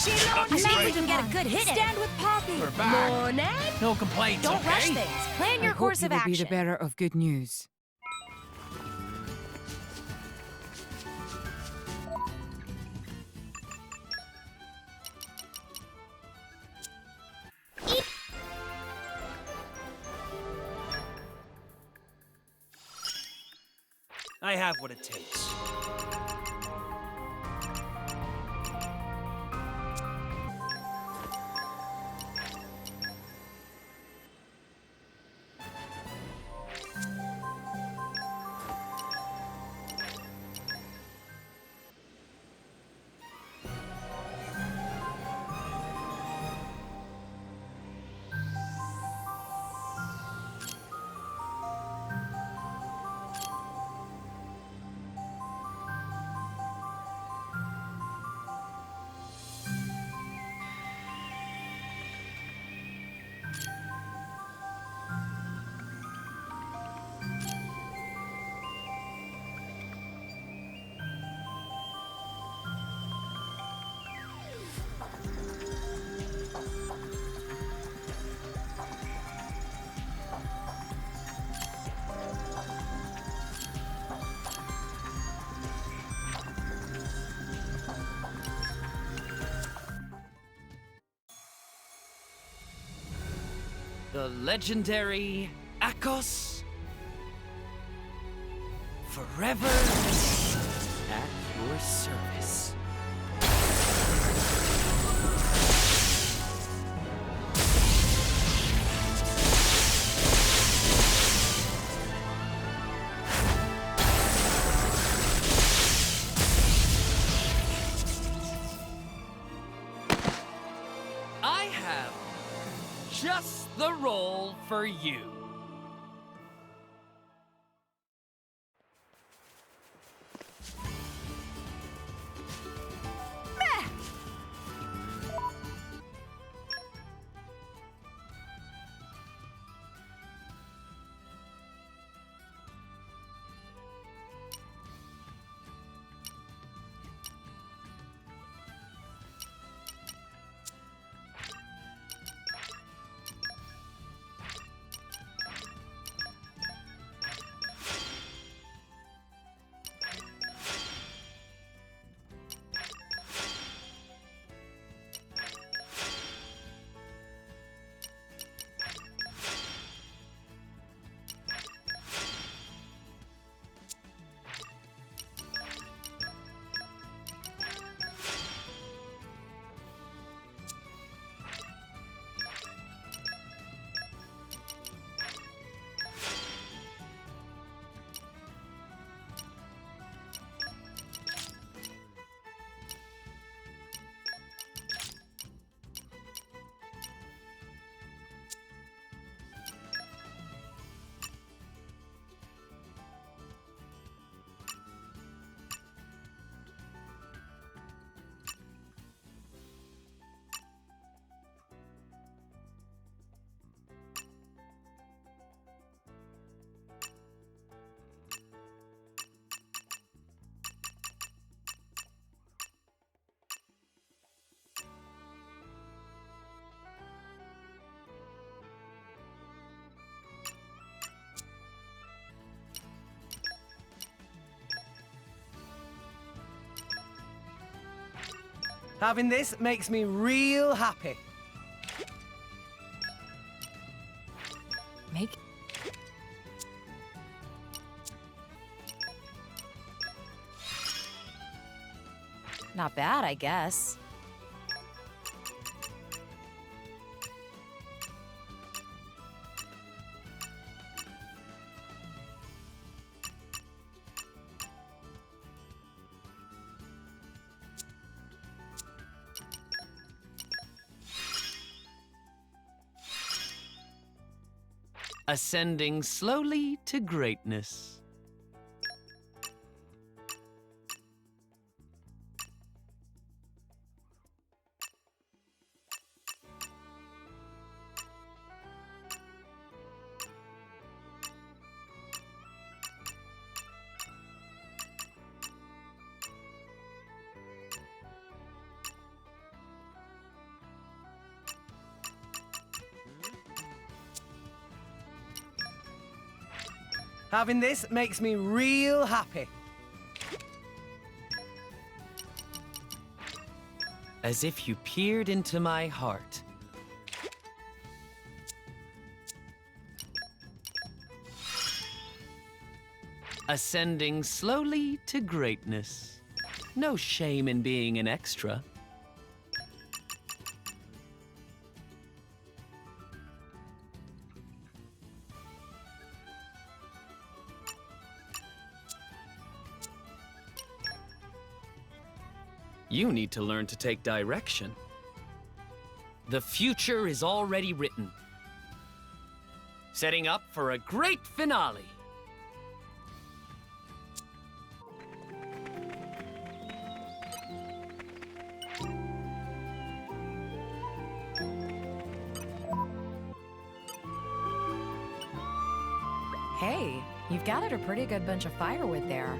I think we can get a good hit in. Stand with Poppy. We're back. Morning. No complaints, Don't okay? rush things. Plan your course of I hope you will be action. the bearer of good news. I have what it takes. The legendary Akhos. Forever at your service. I have just the role for you. Having this makes me real happy. Make Not bad, I guess. Ascending slowly to greatness. Having this makes me real happy. As if you peered into my heart. Ascending slowly to greatness. No shame in being an extra. You need to learn to take direction. The future is already written. Setting up for a great finale. Hey, you've gathered a pretty good bunch of firewood there.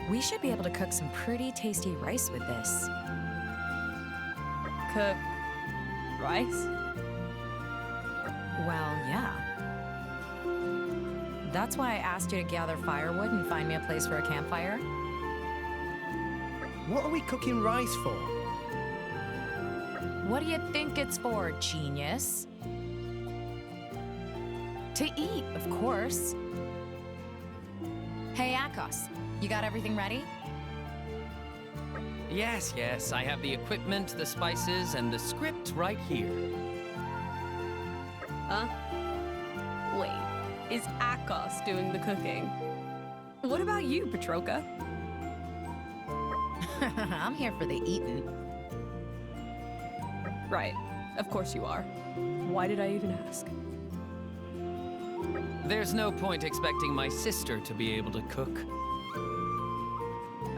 We should be able to cook some pretty tasty rice with this. Cook rice? Well, yeah. That's why I asked you to gather firewood and find me a place for a campfire. What are we cooking rice for? What do you think it's for, genius? To eat, of course. Hey, Akhos, you got everything ready? Yes, yes, I have the equipment, the spices, and the script right here. Huh? Wait, is Akhos doing the cooking? What about you, Patroka? I'm here for the eating. Right, of course you are. Why did I even ask? There's no point expecting my sister to be able to cook.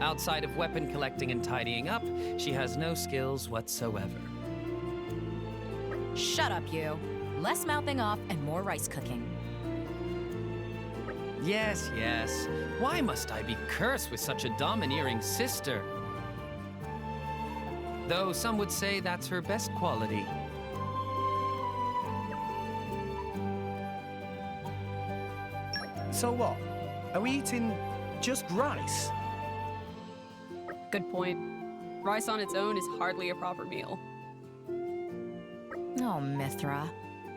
Outside of weapon collecting and tidying up, she has no skills whatsoever. Shut up, you. Less mouthing off and more rice cooking. Yes, yes. Why must I be cursed with such a domineering sister? Though some would say that's her best quality. So what? Are we eating just rice? Good point. Rice on its own is hardly a proper meal. Oh, Mithra.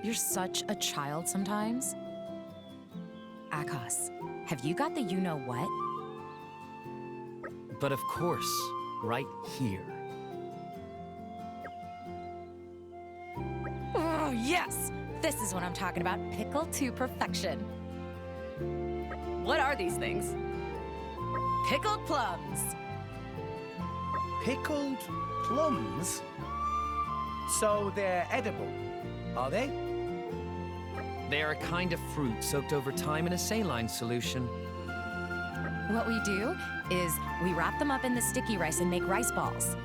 You're such a child sometimes. Akhos, have you got the you-know-what? But of course, right here. Oh, yes! This is what I'm talking about. Pickled to perfection. What are these things? Pickled plums. Pickled plums? So they're edible, are they? They are a kind of fruit soaked over time in a saline solution. What we do is we wrap them up in the sticky rice and make rice balls.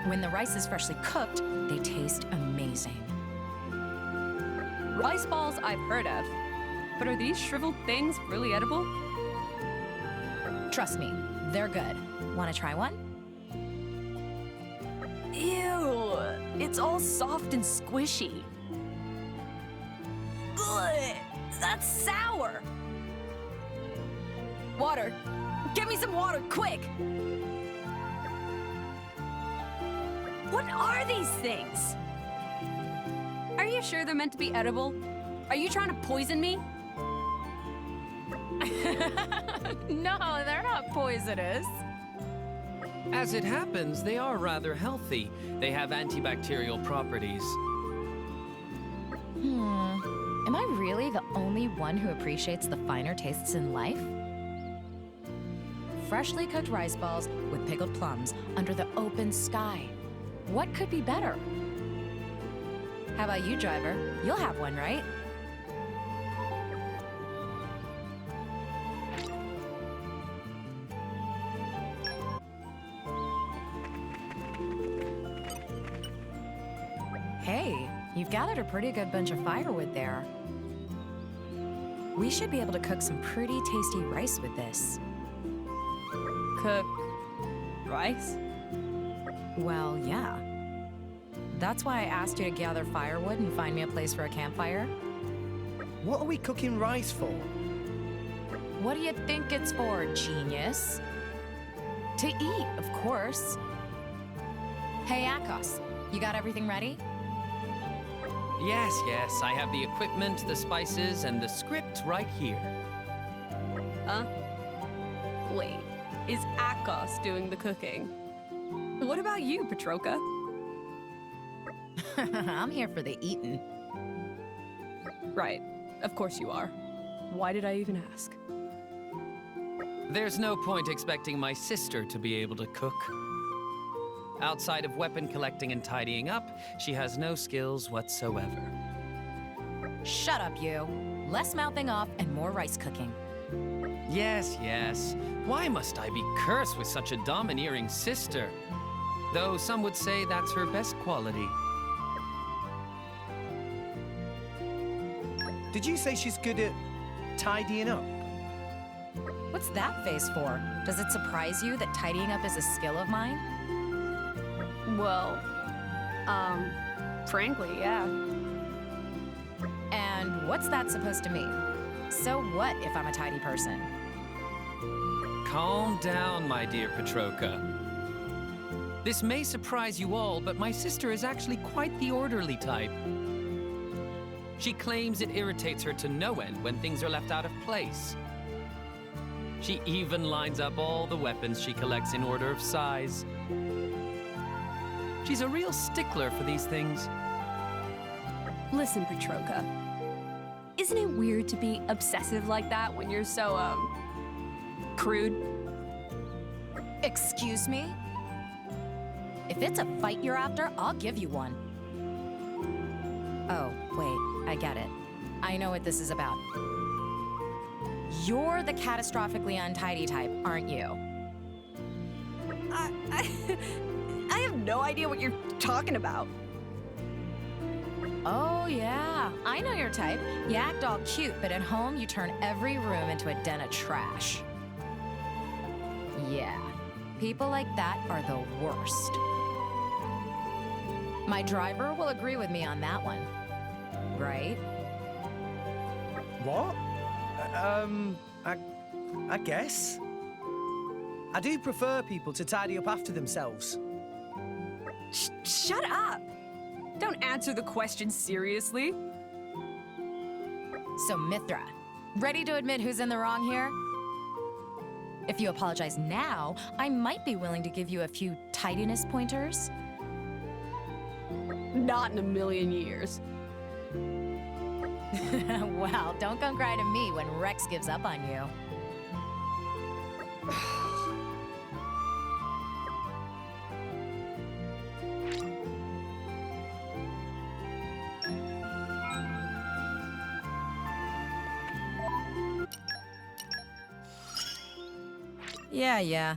When the rice is freshly cooked, they taste amazing. Rice balls I've heard of. But are these shriveled things really edible? Trust me, they're good. Want to try one? Ew, it's all soft and squishy. Ugh, that's sour. Water. Get me some water, quick. What are these things? Are you sure they're meant to be edible? Are you trying to poison me? No, they're not poisonous. As it happens, they are rather healthy. They have antibacterial properties. Am I really the only one who appreciates the finer tastes in life? Freshly cooked rice balls with pickled plums under the open sky. What could be better? How about you, driver? You'll have one, right? Hey, you've gathered a pretty good bunch of firewood there. We should be able to cook some pretty tasty rice with this. Cook rice? Well, yeah. That's why I asked you to gather firewood and find me a place for a campfire. What are we cooking rice for? What do you think it's for, genius? To eat, of course. Hey, Akhos, you got everything ready? Yes, yes, I have the equipment, the spices, and the script right here. Huh? Wait, is Akhos doing the cooking? What about you, Patroka? I'm here for the eating. Right, of course you are. Why did I even ask? There's no point expecting my sister to be able to cook. Outside of weapon collecting and tidying up, she has no skills whatsoever. Shut up, you. Less mouthing off and more rice cooking. Yes, yes. Why must I be cursed with such a domineering sister? Though some would say that's her best quality. Did you say she's good at tidying up? What's that face for? Does it surprise you that tidying up is a skill of mine? Well, frankly, yeah. And what's that supposed to mean? So what if I'm a tidy person? Calm down, my dear Patroka. This may surprise you all, but my sister is actually quite the orderly type. She claims it irritates her to no end when things are left out of place. She even lines up all the weapons she collects in order of size. She's a real stickler for these things. Listen, Patroka. Isn't it weird to be obsessive like that when you're so, crude? Excuse me? If it's a fight you're after, I'll give you one. Oh, wait, I get it. I know what this is about. You're the catastrophically untidy type, aren't you? I have no idea what you're talking about. Oh, yeah. I know your type. You act all cute, but at home you turn every room into a den of trash. Yeah. People like that are the worst. My driver will agree with me on that one. Right? What? I guess. I do prefer people to tidy up after themselves. Shut up! Don't answer the question seriously. So, Mithra, ready to admit who's in the wrong here? If you apologize now, I might be willing to give you a few tidiness pointers. Not in a million years. Well, don't come cry to me when Rex gives up on you. Yeah.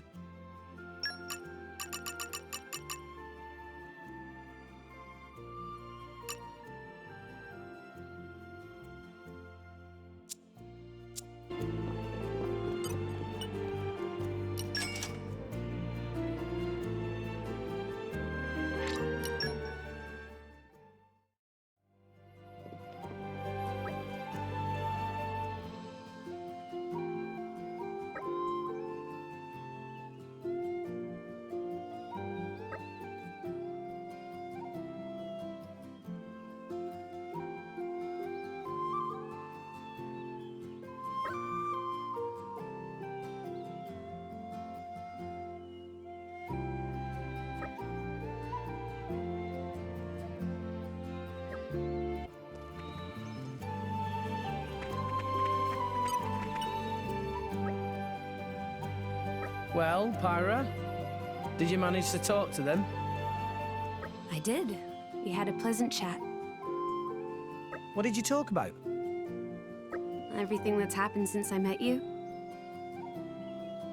Well, Pyra, did you manage to talk to them? I did. We had a pleasant chat. What did you talk about? Everything that's happened since I met you.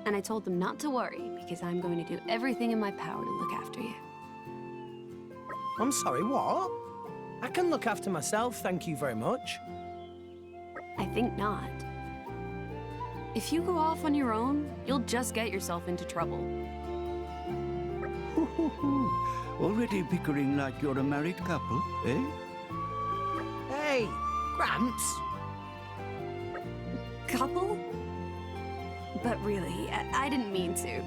And I told them not to worry, because I'm going to do everything in my power to look after you. I'm sorry, what? I can look after myself, thank you very much. I think not. If you go off on your own, you'll just get yourself into trouble. Already bickering like you're a married couple, eh? Hey, Gramps, couple? But really, I didn't mean to.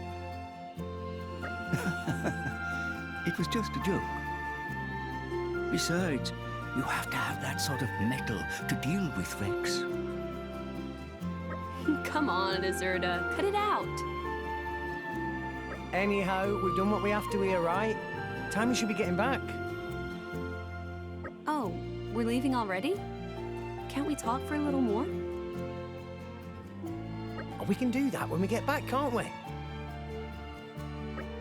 It was just a joke. Besides, you have to have that sort of mettle to deal with Rex. Come on, Azurda, cut it out. Anyhow, we've done what we have to here, right? Time we should be getting back. Oh, we're leaving already? Can't we talk for a little more? Oh, we can do that when we get back, can't we?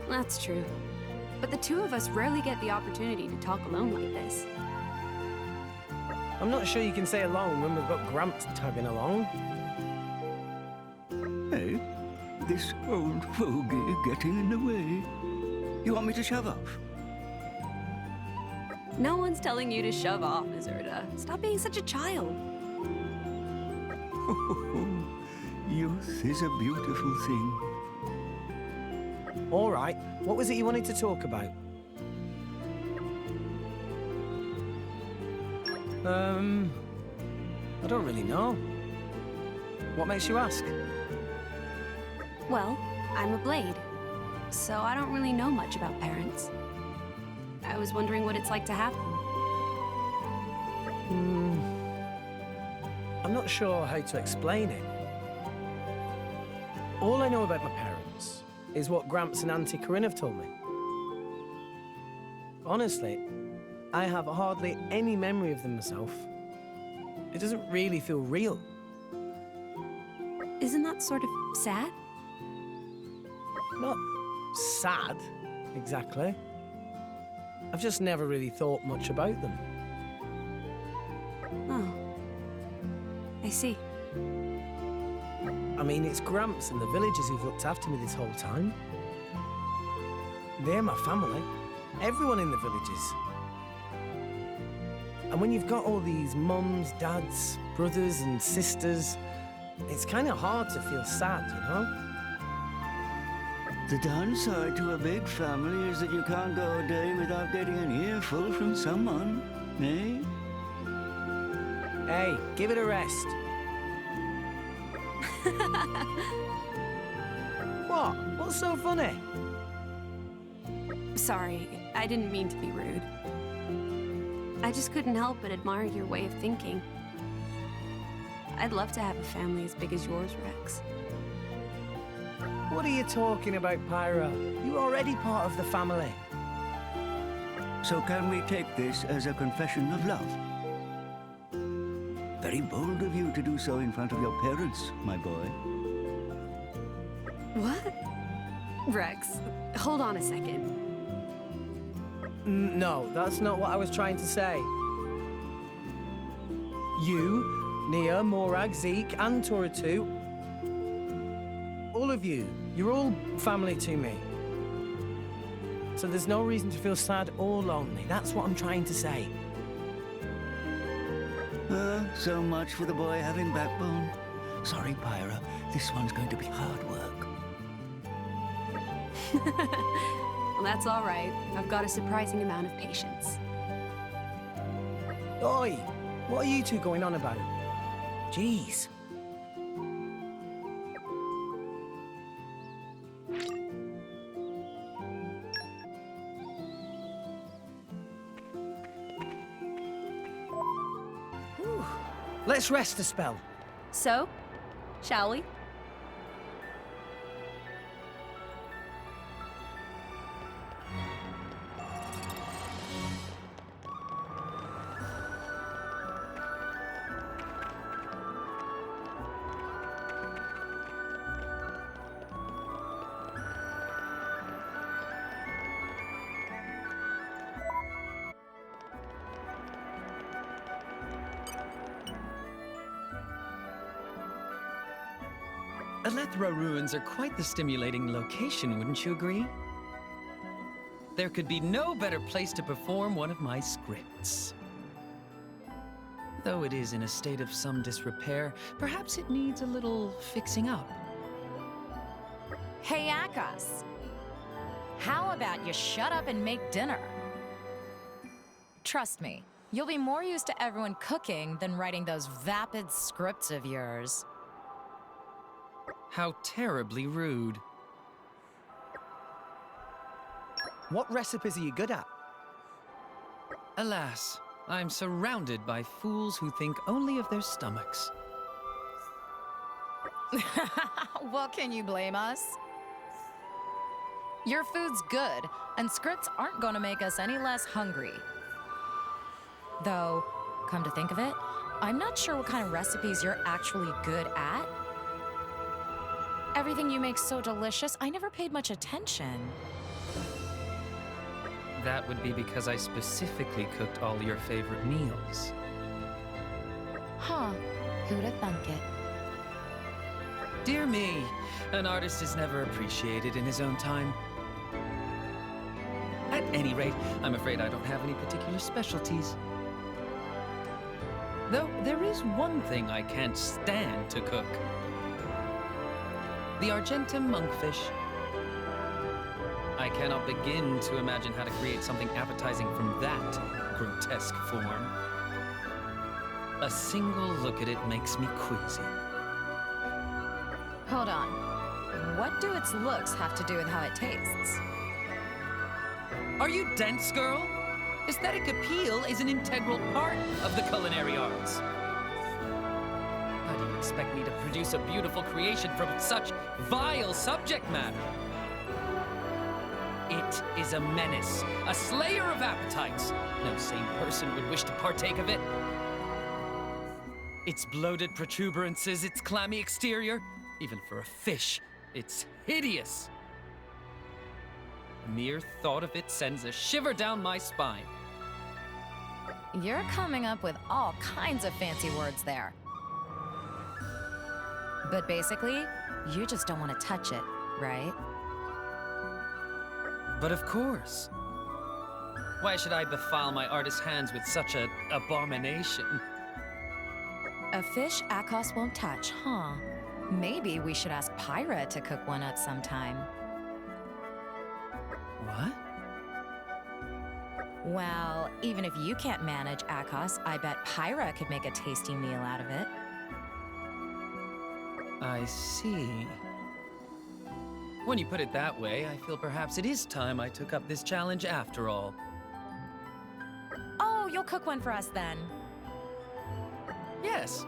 That's true. But the two of us rarely get the opportunity to talk alone like this. I'm not sure you can say alone when we've got Gramps tagging along. Hey, this old fogey getting in the way. You want me to shove off? No one's telling you to shove off, Azurda. Stop being such a child. Youth is a beautiful thing. All right, what was it you wanted to talk about? I don't really know. What makes you ask? Well, I'm a blade, so I don't really know much about parents. I was wondering what it's like to have them. I'm not sure how to explain it. All I know about my parents is what Gramps and Auntie Corinne have told me. Honestly, I have hardly any memory of them myself. It doesn't really feel real. Isn't that sort of sad? Not sad, exactly. I've just never really thought much about them. Oh. I see. I mean, it's Gramps and the villagers who've looked after me this whole time. They're my family. Everyone in the villages. And when you've got all these mums, dads, brothers and sisters, it's kind of hard to feel sad, you know? The downside to a big family is that you can't go a day without getting an earful from someone, eh? Hey, give it a rest. What? What's so funny? Sorry, I didn't mean to be rude. I just couldn't help but admire your way of thinking. I'd love to have a family as big as yours, Rex. What are you talking about, Pyra? You're already part of the family. So can we take this as a confession of love? Very bold of you to do so in front of your parents, my boy. What? Rex, hold on a second. No, that's not what I was trying to say. You, Nia, Morag, Zeke, and Toratu, all of you, you're all family to me. So there's no reason to feel sad or lonely. That's what I'm trying to say. So much for the boy having backbone. Sorry, Pyra, this one's going to be hard work. Well, that's all right. I've got a surprising amount of patience. Oi, what are you two going on about? Jeez. Whew. Let's rest a spell. So, shall we? Alethra ruins are quite the stimulating location, wouldn't you agree? There could be no better place to perform one of my scripts. Though it is in a state of some disrepair, perhaps it needs a little fixing up. Hey, Akhos. How about you shut up and make dinner? Trust me, you'll be more used to everyone cooking than writing those vapid scripts of yours. How terribly rude. What recipes are you good at? Alas, I'm surrounded by fools who think only of their stomachs. Well, can you blame us? Your food's good, and scripts aren't going to make us any less hungry. Though, come to think of it, I'm not sure what kind of recipes you're actually good at. Everything you make's so delicious, I never paid much attention. That would be because I specifically cooked all your favorite meals. Huh, who'd have thunk it? Dear me, an artist is never appreciated in his own time. At any rate, I'm afraid I don't have any particular specialties. Though there is one thing I can't stand to cook. The Argentum monkfish. I cannot begin to imagine how to create something appetizing from that grotesque form. A single look at it makes me queasy. Hold on. What do its looks have to do with how it tastes? Are you dense, girl? Aesthetic appeal is an integral part of the culinary arts. How do you expect me to produce a beautiful creation from such vile subject matter? It is a menace, a slayer of appetites. No sane person would wish to partake of it. Its bloated protuberances, its clammy exterior, even for a fish, it's hideous. The mere thought of it sends a shiver down my spine. You're coming up with all kinds of fancy words there. But basically, you just don't want to touch it, right? But of course. Why should I defile my artist's hands with such an abomination? A fish Akhos won't touch, huh? Maybe we should ask Pyra to cook one up sometime. What? Well, even if you can't manage Akhos, I bet Pyra could make a tasty meal out of it. I see. When you put it that way, I feel perhaps it is time I took up this challenge after all. Oh, you'll cook one for us then. Yes.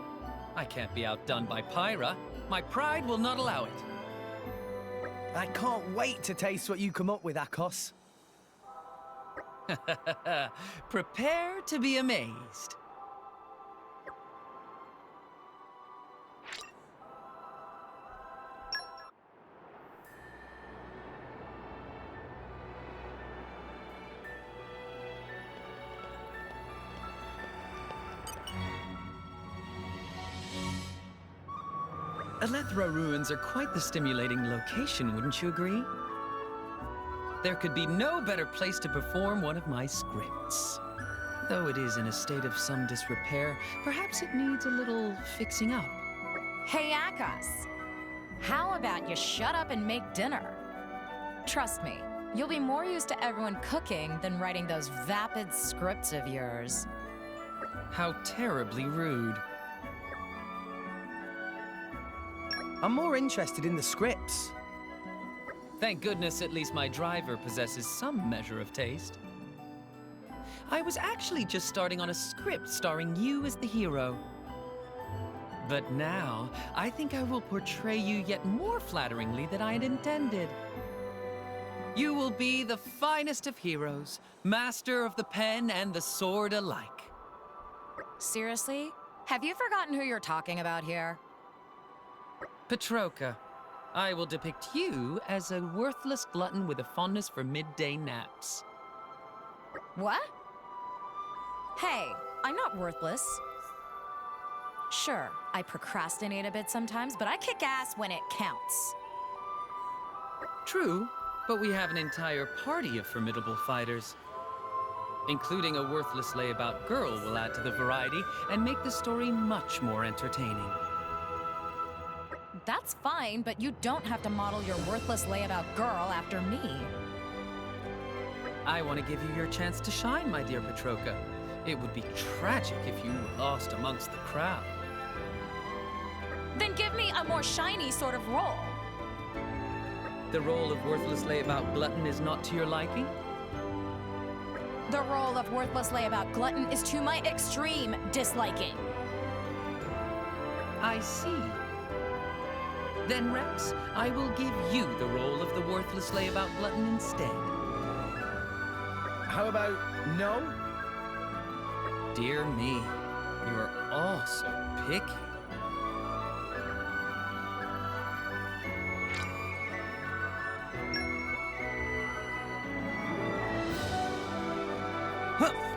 I can't be outdone by Pyra. My pride will not allow it. I can't wait to taste what you come up with, Akhos. Prepare to be amazed. Alethra ruins are quite the stimulating location, wouldn't you agree? There could be no better place to perform one of my scripts. Though it is in a state of some disrepair, perhaps it needs a little fixing up. Hey, Akhos. How about you shut up and make dinner? Trust me, you'll be more used to everyone cooking than writing those vapid scripts of yours. How terribly rude. I'm more interested in the scripts. Thank goodness at least my driver possesses some measure of taste. I was actually just starting on a script starring you as the hero. But now, I think I will portray you yet more flatteringly than I had intended. You will be the finest of heroes, master of the pen and the sword alike. Seriously? Have you forgotten who you're talking about here? Patroka, I will depict you as a worthless glutton with a fondness for midday naps. What? Hey, I'm not worthless. Sure, I procrastinate a bit sometimes, but I kick ass when it counts. True, but we have an entire party of formidable fighters. Including a worthless layabout girl will add to the variety and make the story much more entertaining. That's fine, but you don't have to model your worthless layabout girl after me. I want to give you your chance to shine, my dear Patroka. It would be tragic if you were lost amongst the crowd. Then give me a more shiny sort of role. The role of worthless layabout glutton is not to your liking? The role of worthless layabout glutton is to my extreme disliking. I see. Then, Rex, I will give you the role of the worthless layabout glutton instead. How about no? Dear me, you are all so picky. Huh.